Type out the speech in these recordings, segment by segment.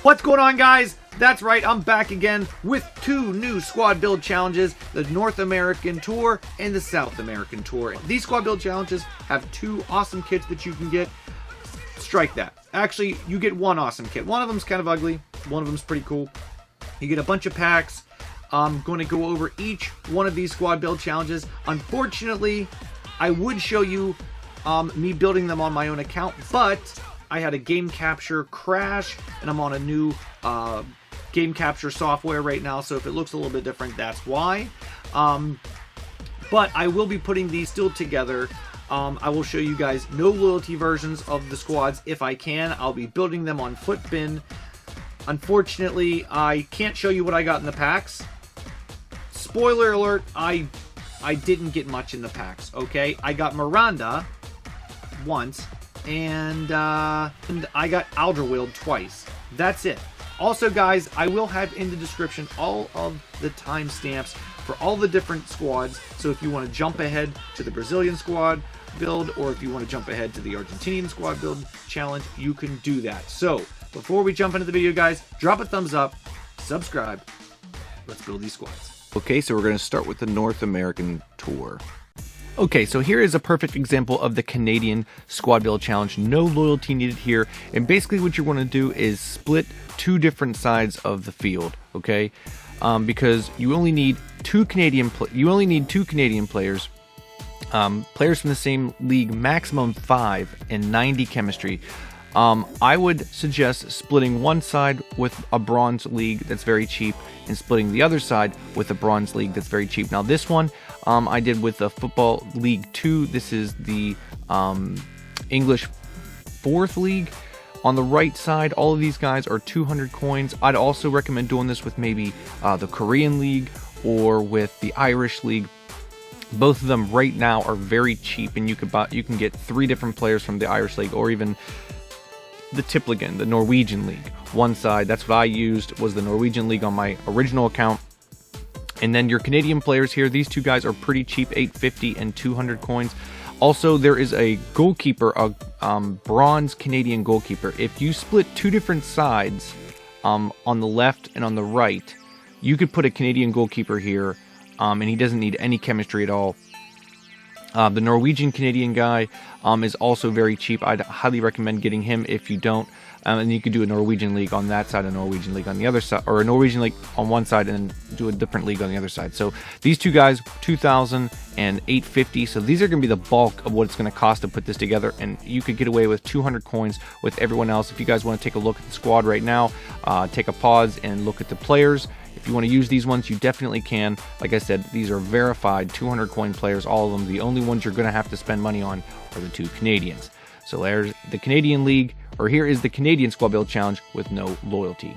What's going on, guys? That's right, I'm back again with two new squad build challenges, the North American Tour and the South American Tour. These squad build challenges have two awesome kits that you can get. Strike that. Actually, you get one awesome kit. One of them's kind of ugly, one of them's pretty cool. You get a bunch of packs. I'm going to go over each one of these squad build challenges. Unfortunately, I would show you me building them on my own account, but I had a game capture crash, and I'm on a new game capture software right now, so if it looks a little bit different, that's why. But I will be putting these still together. I will show you guys no loyalty versions of the squads if I can. I'll be building them on Footbin. Unfortunately, I can't show you what I got in the packs. Spoiler alert, I didn't get much in the packs, okay? I got Miranda once, and I got Alderweireld twice. That's it. Also, guys, I will have in the description all of the timestamps for all the different squads. So if you want to jump ahead to the Brazilian squad build, or if you want to jump ahead to the Argentinian squad build challenge, you can do that. So before we jump into the video, guys, drop a thumbs up, subscribe. Let's build these squads. Okay, so we're going to start with the North American Tour. Okay, so here is a perfect example of the Canadian squad build challenge. No loyalty needed here, and basically what you want to do is split two different sides of the field. Okay, because you only need two Canadian players, players from the same league, maximum 5 and 90 chemistry. I would suggest splitting one side with a bronze league that's very cheap, and splitting the other side with a bronze league that's very cheap. Now this one I did with the Football League 2. This is the English 4th League. On the right side, all of these guys are 200 coins. I'd also recommend doing this with maybe the Korean League or with the Irish League. Both of them right now are very cheap, and you can get 3 different players from the Irish League, or even the Tippeligaen, the Norwegian League. One side, that's what I used, was the Norwegian League on my original account. And then your Canadian players here, these two guys are pretty cheap, 850 and 200 coins. Also, there is a goalkeeper, a bronze Canadian goalkeeper. If you split two different sides on the left and on the right, you could put a Canadian goalkeeper here, and he doesn't need any chemistry at all. The Norwegian Canadian guy is also very cheap. I'd highly recommend getting him if you don't. And you could do a Norwegian league on that side, a Norwegian league on the other side, or a Norwegian league on one side and do a different league on the other side. So these two guys, 2,000 and 850. So these are going to be the bulk of what it's going to cost to put this together. And you could get away with 200 coins with everyone else. If you guys want to take a look at the squad right now, take a pause and look at the players. If you want to use these ones, you definitely can. Like I said, these are verified 200 coin players, all of them. The only ones you're going to have to spend money on are the two Canadians. So there's the Canadian League, or here is the Canadian Squad Build Challenge with no loyalty.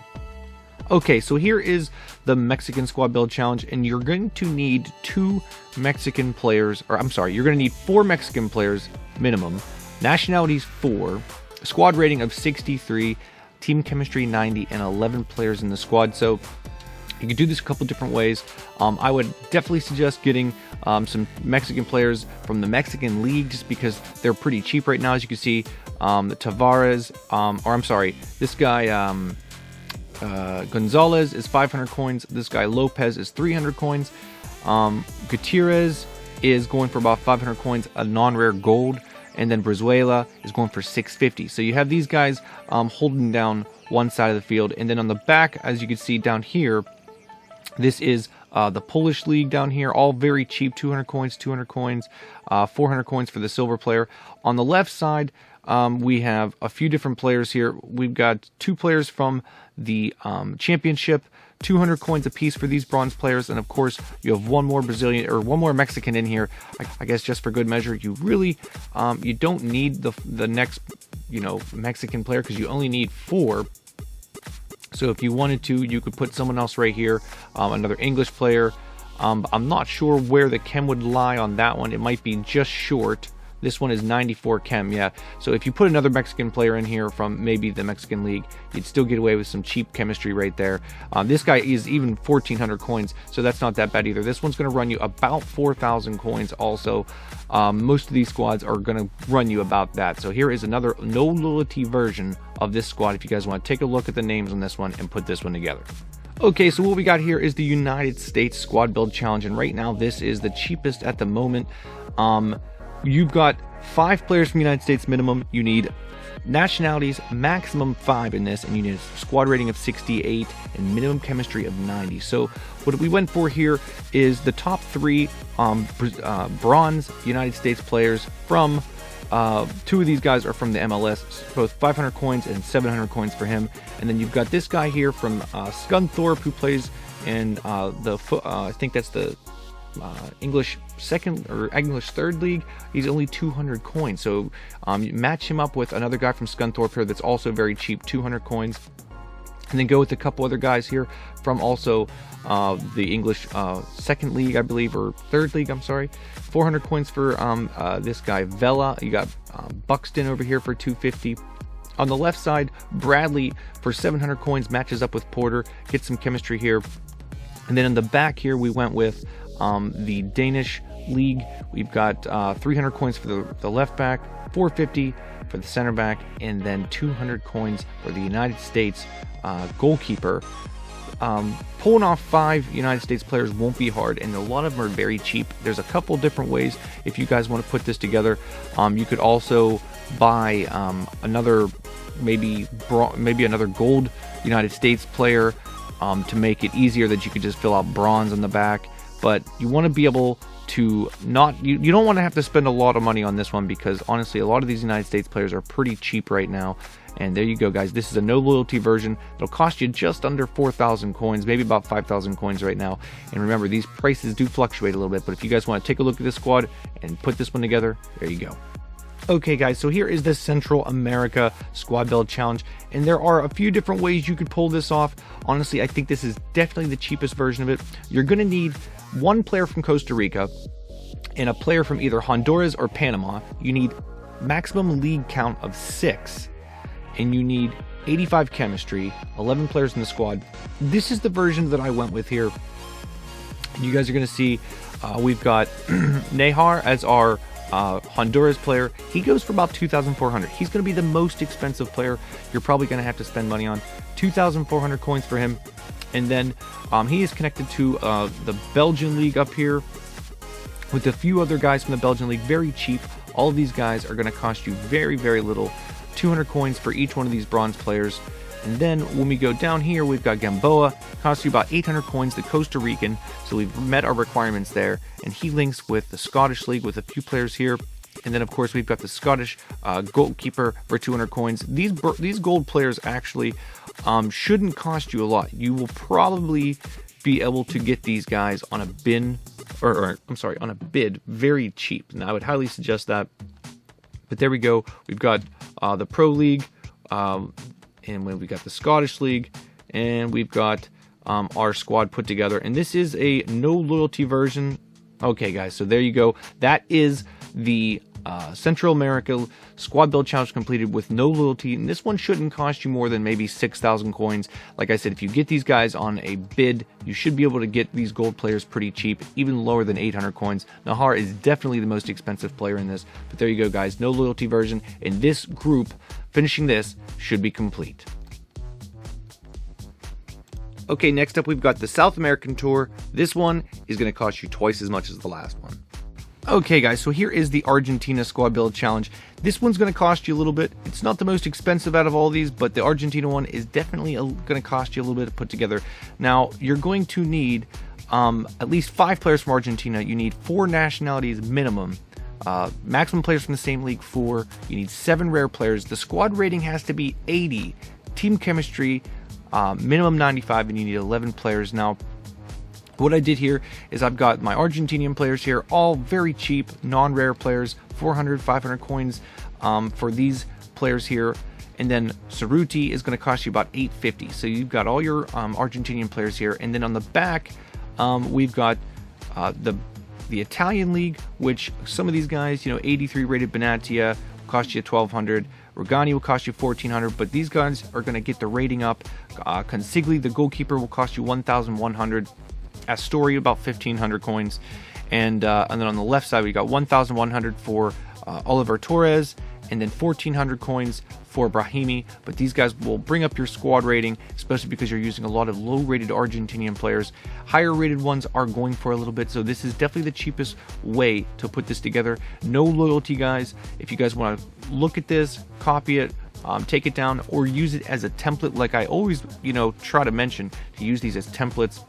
Okay, so here is the Mexican Squad Build Challenge, and you're going to need 2 Mexican players, or I'm sorry, you're going to need 4 Mexican players minimum, nationalities 4, squad rating of 63, team chemistry 90, and 11 players in the squad. So you can do this a couple different ways. I would definitely suggest getting some Mexican players from the Mexican League, just because they're pretty cheap right now. As you can see, the Tavares, or I'm sorry, this guy Gonzalez is 500 coins. This guy Lopez is 300 coins. Gutierrez is going for about 500 coins, a non-rare gold. And then Brizuela is going for 650. So you have these guys holding down one side of the field. And then on the back, as you can see down here, this is the Polish League down here, all very cheap, 200 coins, 400 coins for the silver player. On the left side, we have a few different players here. We've got 2 players from the championship, 200 coins apiece for these bronze players, and of course you have one more Brazilian, or one more Mexican in here. I guess just for good measure. You really you don't need the next Mexican player, because you only need 4. So if you wanted to, you could put someone else right here, another English player. I'm not sure where the chem would lie on that one. It might be just short. This one is 94 chem, yeah. So if you put another Mexican player in here from maybe the Mexican League, you'd still get away with some cheap chemistry right there. This guy is even 1,400 coins, so that's not that bad either. This one's going to run you about 4,000 coins also. Most of these squads are going to run you about that. So here is another no loyalty version of this squad if you guys want to take a look at the names on this one and put this one together. Okay, so what we got here is the United States Squad Build Challenge, and right now this is the cheapest at the moment. You've got 5 players from the United States minimum. You need nationalities maximum 5 in this, and you need a squad rating of 68 and minimum chemistry of 90. So what we went for here is the top 3 bronze United States players from 2 of these guys are from the MLS, both 500 coins and 700 coins for him. And then you've got this guy here from Scunthorpe, who plays in I think that's the English second or English third league. He's only 200 coins, so match him up with another guy from Scunthorpe here that's also very cheap, 200 coins. And then go with a couple other guys here from also the English second league, I believe, or third league, I'm sorry. 400 coins for this guy, Vela. You got Buxton over here for 250. On the left side, Bradley for 700 coins matches up with Porter, gets some chemistry here. And then in the back here, we went with the Danish league. We've got 300 coins for the left back, 450 for the center back, and then 200 coins for the United States goalkeeper. Pulling off 5 United States players won't be hard, and a lot of them are very cheap. There's a couple different ways if you guys want to put this together. You could also buy another maybe another gold United States player to make it easier, that you could just fill out bronze on the back. But you want to be able to you don't want to have to spend a lot of money on this one, because honestly a lot of these United States players are pretty cheap right now. And there you go, guys. This is a no loyalty version. It'll cost you just under 4,000 coins, maybe about 5,000 coins right now. And remember, these prices do fluctuate a little bit, but if you guys want to take a look at this squad and put this one together, there you go. Okay, guys, so here is the Central America Squad Build Challenge, and there are a few different ways you could pull this off. Honestly, I think this is definitely the cheapest version of it. You're going to need 1 player from Costa Rica and a player from either Honduras or Panama. You need maximum league count of 6, and you need 85 chemistry, 11 players in the squad. This is the version that I went with here. You guys are going to see we've got Nehar as our Honduras player. He goes for about 2,400. He's going to be the most expensive player you're probably going to have to spend money on. 2,400 coins for him. And then he is connected to the Belgian league up here with a few other guys from the Belgian league. Very cheap. All of these guys are going to cost you very, very little. 200 coins for each one of these bronze players. And then when we go down here, we've got Gamboa, costs you about 800 coins, the Costa Rican, so we've met our requirements there. And he links with the Scottish League with a few players here. And then, of course, we've got the Scottish goalkeeper for 200 coins. These gold players actually shouldn't cost you a lot. You will probably be able to get these guys on a on a bid very cheap. And I would highly suggest that. But there we go. We've got the Pro League, and we've got the Scottish League, and we've got our squad put together. And this is a no loyalty version. Okay, guys, so there you go. That is the Central America Squad Build Challenge completed with no loyalty. And this one shouldn't cost you more than maybe 6,000 coins. Like I said, if you get these guys on a bid, you should be able to get these gold players pretty cheap, even lower than 800 coins. Nahar is definitely the most expensive player in this. But there you go, guys. No loyalty version. And this group, finishing this, should be complete. Okay, next up we've got the South American Tour. This one is going to cost you twice as much as the last one. Okay, guys, so here is the Argentina Squad Build Challenge. This one's going to cost you a little bit. It's not the most expensive out of all these, but the Argentina one is definitely going to cost you a little bit to put together. Now, you're going to need at least 5 players from Argentina. You need 4 nationalities minimum. Maximum players from the same league, 4. You need 7 rare players. The squad rating has to be 80. Team chemistry, minimum 95, and you need 11 players. Now, what I did here is I've got my Argentinian players here, all very cheap, non-rare players, 400, 500 coins for these players here. And then Cerruti is going to cost you about 850. So you've got all your Argentinian players here. And then on the back, we've got the the Italian league, which some of these guys, 83 rated Benatia will cost you 1,200. Rugani will cost you 1,400, but these guys are going to get the rating up. Consigli, the goalkeeper, will cost you 1,100. Astori, about 1,500 coins. And then on the left side, we got 1,100 for Oliver Torres, and then 1,400 coins for Brahimi. But these guys will bring up your squad rating, especially because you're using a lot of low-rated Argentinian players. Higher-rated ones are going for a little bit, so this is definitely the cheapest way to put this together. No loyalty, guys. If you guys want to look at this, copy it, take it down, or use it as a template, like I always, try to mention, to use these as templates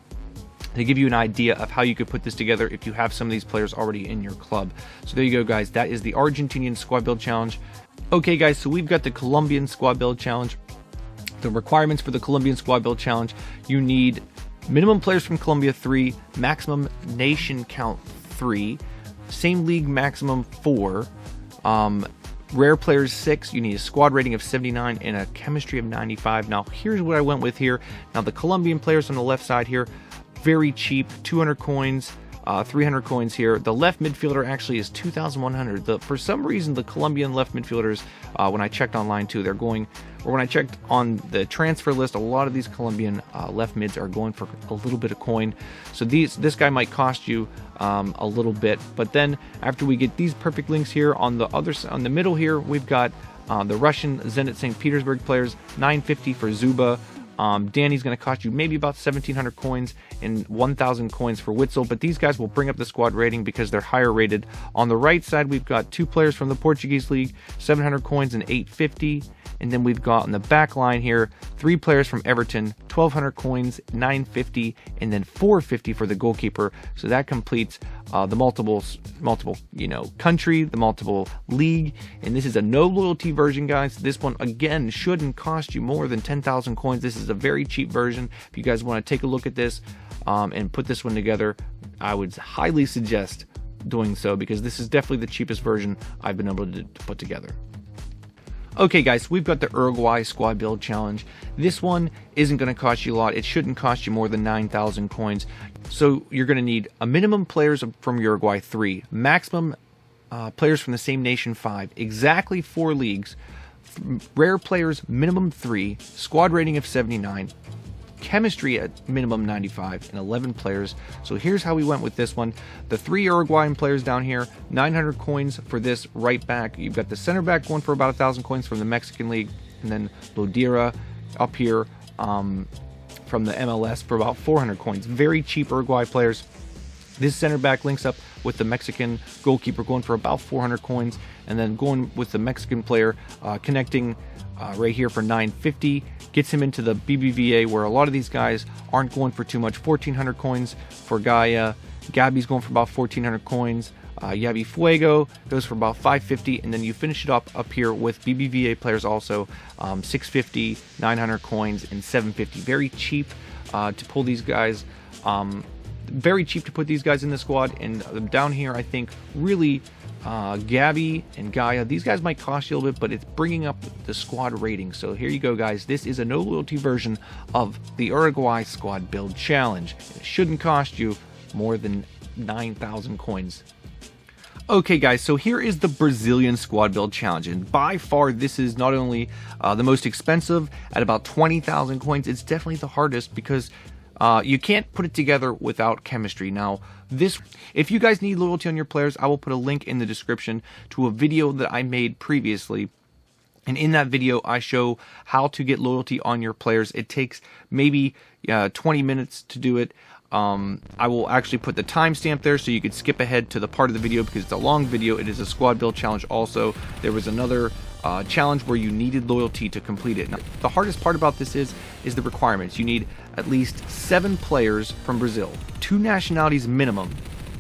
to give you an idea of how you could put this together if you have some of these players already in your club. So there you go, guys. That is the Argentinian squad build challenge. Okay, guys, so we've got the Colombian squad build challenge. The requirements for the Colombian squad build challenge: you need minimum players from Colombia 3, maximum nation count 3, same league maximum 4, rare players 6, you need a squad rating of 79 and a chemistry of 95. Now here's what I went with here. Now the Colombian players on the left side here, very cheap, 200 coins, 300 coins here. The left midfielder actually is 2,100. For some reason, the Colombian left midfielders, when I checked online too, when I checked on the transfer list, a lot of these Colombian left mids are going for a little bit of coin. So this guy might cost you a little bit. But then after we get these perfect links here on the middle here, we've got the Russian Zenit St. Petersburg players, 950 for Zuba. Danny's going to cost you maybe about 1,700 coins and 1,000 coins for Witzel, but these guys will bring up the squad rating because they're higher rated. On the right side, we've got 2 players from the Portuguese league, 700 coins and 850. And then we've got on the back line here 3 players from Everton, 1,200 coins, 950, and then 450 for the goalkeeper. So that completes the multiple country, the multiple league. And this is a no loyalty version, guys. This one again shouldn't cost you more than 10,000 coins. This is a very cheap version. If you guys want to take a look at this and put this one together, I would highly suggest doing so, because this is definitely the cheapest version I've been able to put together. Okay, guys, we've got the Uruguay squad build challenge. This one isn't going to cost you a lot. It shouldn't cost you more than 9,000 coins. So you're going to need a minimum players from Uruguay 3, maximum players from the same nation 5, exactly 4 leagues, rare players minimum 3, squad rating of 79, chemistry at minimum 95, and 11 players. So here's how we went with this one. The 3 Uruguayan players down here, 900 coins for this right back. You've got the center back going for about 1,000 coins from the Mexican league, and then Lodiero up here from the MLS for about 400 coins. Very cheap Uruguay players. This center back links up with the Mexican goalkeeper going for about 400 coins, and then going with the Mexican player connecting right here for 950, gets him into the BBVA, where a lot of these guys aren't going for too much. 1,400 coins for Gaia. Gabby's going for about 1,400 coins. Yavi Fuego goes for about 550, and then you finish it up here with BBVA players also, 650, 900 coins, and 750. Very cheap to pull these guys. Very cheap to put these guys in the squad. And down here, I think really Gabby and Gaia, these guys might cost you a little bit, but it's bringing up the squad rating. So here you go, guys. This is a no loyalty version of the Uruguay squad build challenge. It shouldn't cost you more than 9,000 coins. Okay, guys, so here is the Brazilian squad build challenge, and by far this is not only the most expensive at about 20,000 coins, it's definitely the hardest, because you can't put it together without chemistry. Now, if you guys need loyalty on your players, I will put a link in the description to a video that I made previously. And in that video, I show how to get loyalty on your players. It takes maybe 20 minutes to do it. I will actually put the timestamp there so you could skip ahead to the part of the video, because it's a long video. It is a squad build challenge also. There was another challenge where you needed loyalty to complete it. Now, the hardest part about this is the requirements. You need at least 7 players from Brazil, 2 nationalities minimum,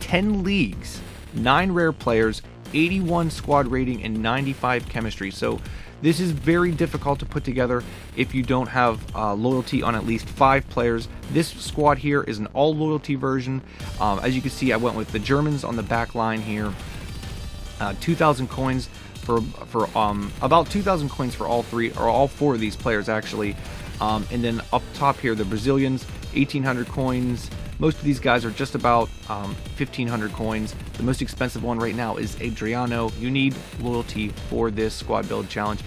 10 leagues, 9 rare players, 81 squad rating, and 95 chemistry. So this is very difficult to put together if you don't have loyalty on at least 5 players. This squad here is an all loyalty version. As you can see, I went with the Germans on the back line here. 2,000 coins for about 2,000 coins for all 4 of these players actually. And then up top here, the Brazilians, 1,800 coins, Most of these guys are just about 1,500 coins. The most expensive one right now is Adriano. You need loyalty for this squad build challenge.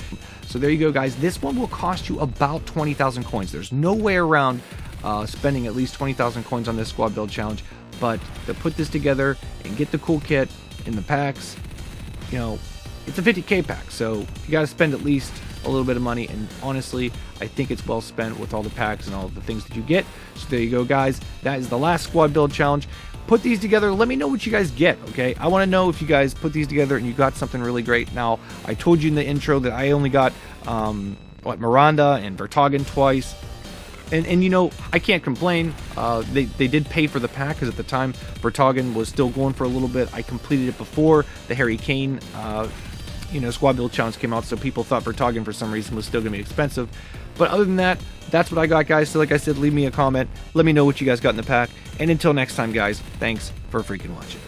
So there you go, guys. This one will cost you about 20,000 coins. There's no way around spending at least 20,000 coins on this squad build challenge. But to put this together and get the cool kit in the packs, you know, it's a 50k pack. So you got to spend at least a little bit of money, and honestly, I think it's well spent with all the packs and all the things that you get. So there you go, guys. That is the last squad build challenge. Put these together. Let me know what you guys get, okay? I want to know if you guys put these together and you got something really great. Now, I told you in the intro that I only got Miranda and Vertonghen twice. And you know, I can't complain. They did pay for the pack, because at the time Vertonghen was still going for a little bit. I completed it before the Harry Kane squad build challenge came out, so people thought Vertonghen for some reason was still gonna be expensive. But other than that, that's what I got, guys. So like I said, leave me a comment, let me know what you guys got in the pack, and until next time, guys, thanks for freaking watching.